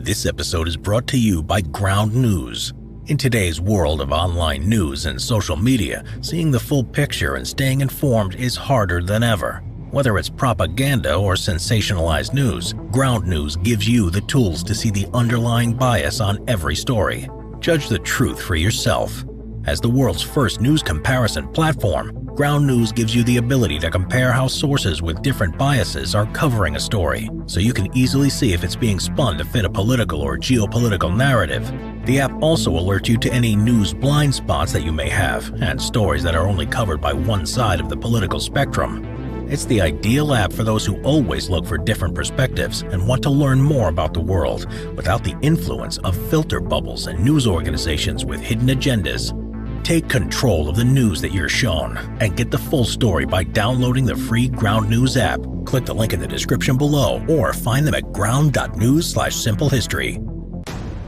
This episode is brought to you by Ground News. In today's world of online news and social media, seeing the full picture and staying informed is harder than ever. Whether it's propaganda or sensationalized news, Ground News gives you the tools to see the underlying bias on every story. Judge the truth for yourself. As the world's first news comparison platform, Ground News gives you the ability to compare how sources with different biases are covering a story, so you can easily see if it's being spun to fit a political or geopolitical narrative. The app also alerts you to any news blind spots that you may have, and stories that are only covered by one side of the political spectrum. It's the ideal app for those who always look for different perspectives and want to learn more about the world without the influence of filter bubbles and news organizations with hidden agendas. Take control of the news that you're shown and get the full story by downloading the free Ground News app. Click the link in the description below or find them at ground.news/simplehistory.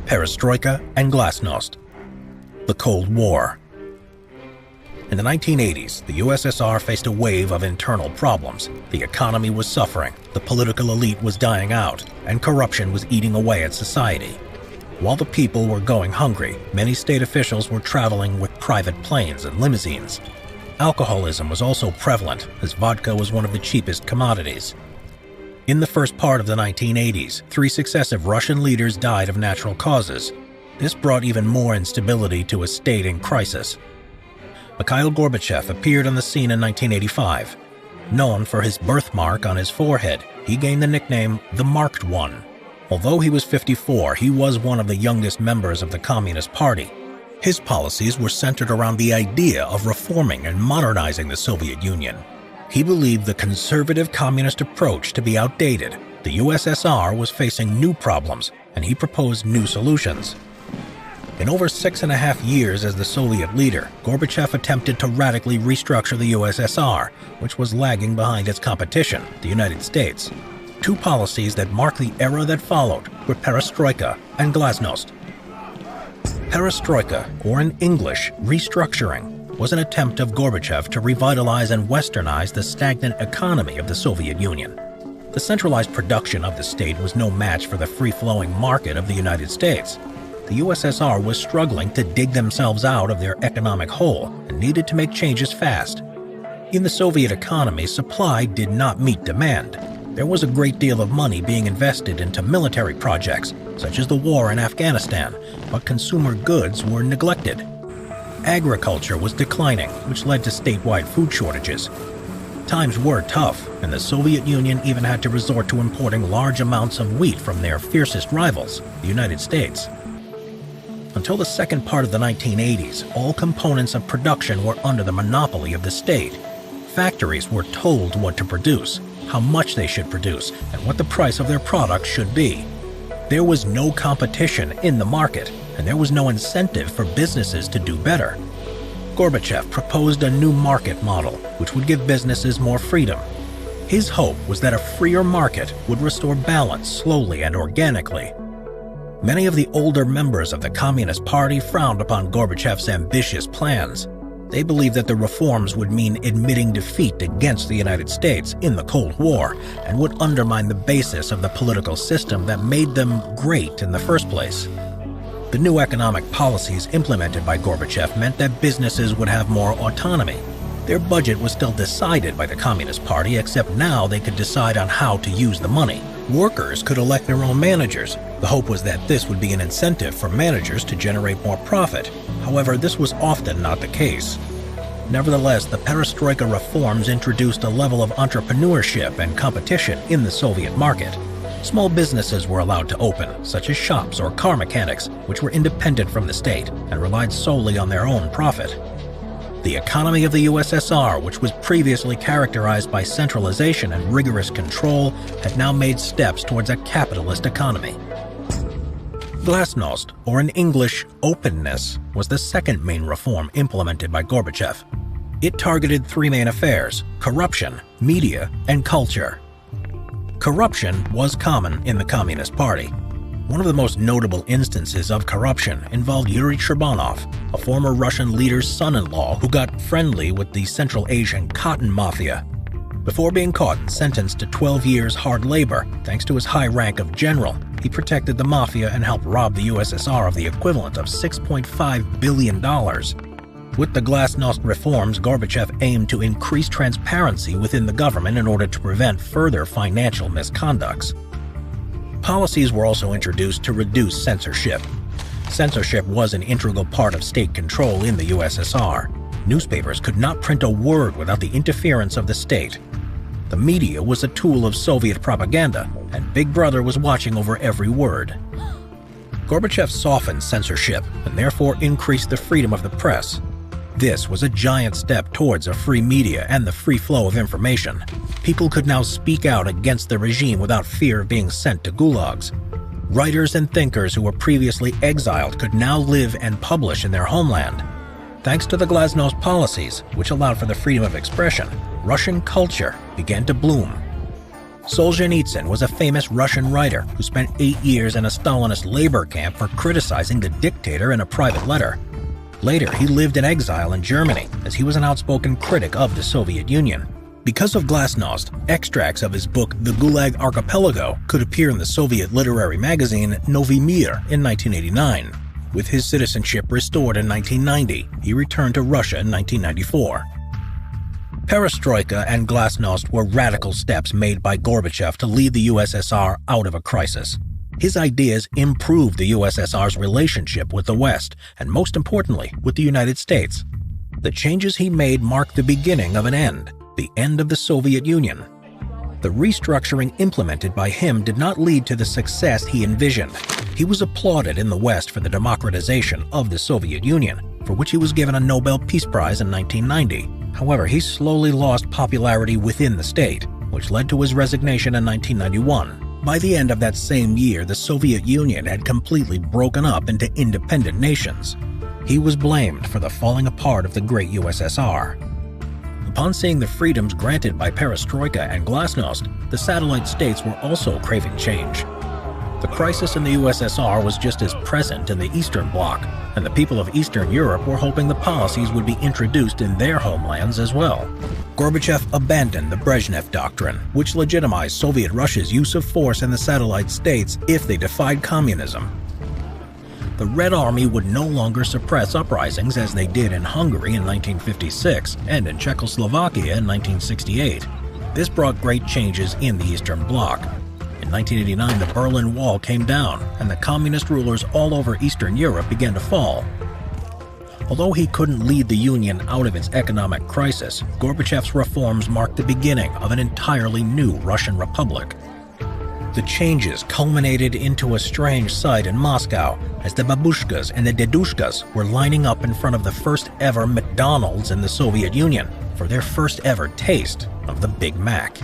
Perestroika and Glasnost. The Cold War. In the 1980s, the USSR faced a wave of internal problems. The economy was suffering, the political elite was dying out, and corruption was eating away at society. While the people were going hungry, many state officials were traveling with private planes and limousines. Alcoholism was also prevalent, as vodka was one of the cheapest commodities. In the first part of the 1980s, 3 successive Russian leaders died of natural causes. This brought even more instability to a state in crisis. Mikhail Gorbachev appeared on the scene in 1985. Known for his birthmark on his forehead, he gained the nickname the Marked One. Although he was 54, he was one of the youngest members of the Communist Party. His policies were centered around the idea of reforming and modernizing the Soviet Union. He believed the conservative communist approach to be outdated. The USSR was facing new problems, and he proposed new solutions. In over 6.5 years as the Soviet leader, Gorbachev attempted to radically restructure the USSR, which was lagging behind its competition, the United States. 2 policies that marked the era that followed were perestroika and glasnost. Perestroika, or in English, restructuring, was an attempt of Gorbachev to revitalize and westernize the stagnant economy of the Soviet Union. The centralized production of the state was no match for the free-flowing market of the United States. The USSR was struggling to dig themselves out of their economic hole and needed to make changes fast. In the Soviet economy, supply did not meet demand. There was a great deal of money being invested into military projects, such as the war in Afghanistan, but consumer goods were neglected. Agriculture was declining, which led to statewide food shortages. Times were tough, and the Soviet Union even had to resort to importing large amounts of wheat from their fiercest rivals, the United States. Until the second part of the 1980s, all components of production were under the monopoly of the state. Factories were told what to produce, how much they should produce, and what the price of their products should be. There was no competition in the market, and there was no incentive for businesses to do better. Gorbachev proposed a new market model, which would give businesses more freedom. His hope was that a freer market would restore balance slowly and organically. Many of the older members of the Communist Party frowned upon Gorbachev's ambitious plans. They believed that the reforms would mean admitting defeat against the United States in the Cold War and would undermine the basis of the political system that made them great in the first place. The new economic policies implemented by Gorbachev meant that businesses would have more autonomy. Their budget was still decided by the Communist Party, except now they could decide on how to use the money. Workers could elect their own managers. The hope was that this would be an incentive for managers to generate more profit. However, this was often not the case. Nevertheless, the perestroika reforms introduced a level of entrepreneurship and competition in the Soviet market. Small businesses were allowed to open, such as shops or car mechanics, which were independent from the state and relied solely on their own profit. The economy of the USSR, which was previously characterized by centralization and rigorous control, had now made steps towards a capitalist economy. Glasnost, or in English, openness, was the second main reform implemented by Gorbachev. It targeted 3 main affairs: corruption, media, and culture. Corruption was common in the Communist Party. One of the most notable instances of corruption involved Yuri Trebanov, a former Russian leader's son-in-law who got friendly with the Central Asian cotton mafia. Before being caught and sentenced to 12 years hard labor, thanks to his high rank of general, He protected the mafia and helped rob the USSR of the equivalent of $6.5 billion. With the glasnost reforms, Gorbachev aimed to increase transparency within the government in order to prevent further financial misconducts. Policies were also introduced to reduce censorship. Censorship was an integral part of state control in the USSR. Newspapers could not print a word without the interference of the state. The media was a tool of Soviet propaganda, and Big Brother was watching over every word. Gorbachev softened censorship and therefore increased the freedom of the press. This was a giant step towards a free media and the free flow of information. People could now speak out against the regime without fear of being sent to gulags. Writers and thinkers who were previously exiled could now live and publish in their homeland. Thanks to the glasnost policies, which allowed for the freedom of expression, Russian culture began to bloom. Solzhenitsyn was a famous Russian writer who spent 8 years in a Stalinist labor camp for criticizing the dictator in a private letter. Later, he lived in exile in Germany, as he was an outspoken critic of the Soviet Union. Because of glasnost, extracts of his book The Gulag Archipelago could appear in the Soviet literary magazine Novy Mir in 1989. With his citizenship restored in 1990, he returned to Russia in 1994. Perestroika and glasnost were radical steps made by Gorbachev to lead the USSR out of a crisis. His ideas improved the USSR's relationship with the West, and most importantly, with the United States. The changes he made marked the beginning of an end, the end of the Soviet Union. The restructuring implemented by him did not lead to the success he envisioned. He was applauded in the West for the democratization of the Soviet Union, for which he was given a Nobel Peace Prize in 1990. However, he slowly lost popularity within the state, which led to his resignation in 1991. By the end of that same year, the Soviet Union had completely broken up into independent nations. He was blamed for the falling apart of the great USSR. Upon seeing the freedoms granted by perestroika and glasnost, the satellite states were also craving change. The crisis in the USSR was just as present in the Eastern Bloc, and the people of Eastern Europe were hoping the policies would be introduced in their homelands as well. Gorbachev abandoned the Brezhnev Doctrine, which legitimized Soviet Russia's use of force in the satellite states if they defied communism. The Red Army would no longer suppress uprisings as they did in Hungary in 1956 and in Czechoslovakia in 1968. This brought great changes in the Eastern Bloc. In 1989, the Berlin Wall came down, and the communist rulers all over Eastern Europe began to fall. Although he couldn't lead the Union out of its economic crisis, Gorbachev's reforms marked the beginning of an entirely new Russian Republic. The changes culminated into a strange sight in Moscow as the babushkas and the dedushkas were lining up in front of the first ever McDonald's in the Soviet Union for their first ever taste of the Big Mac.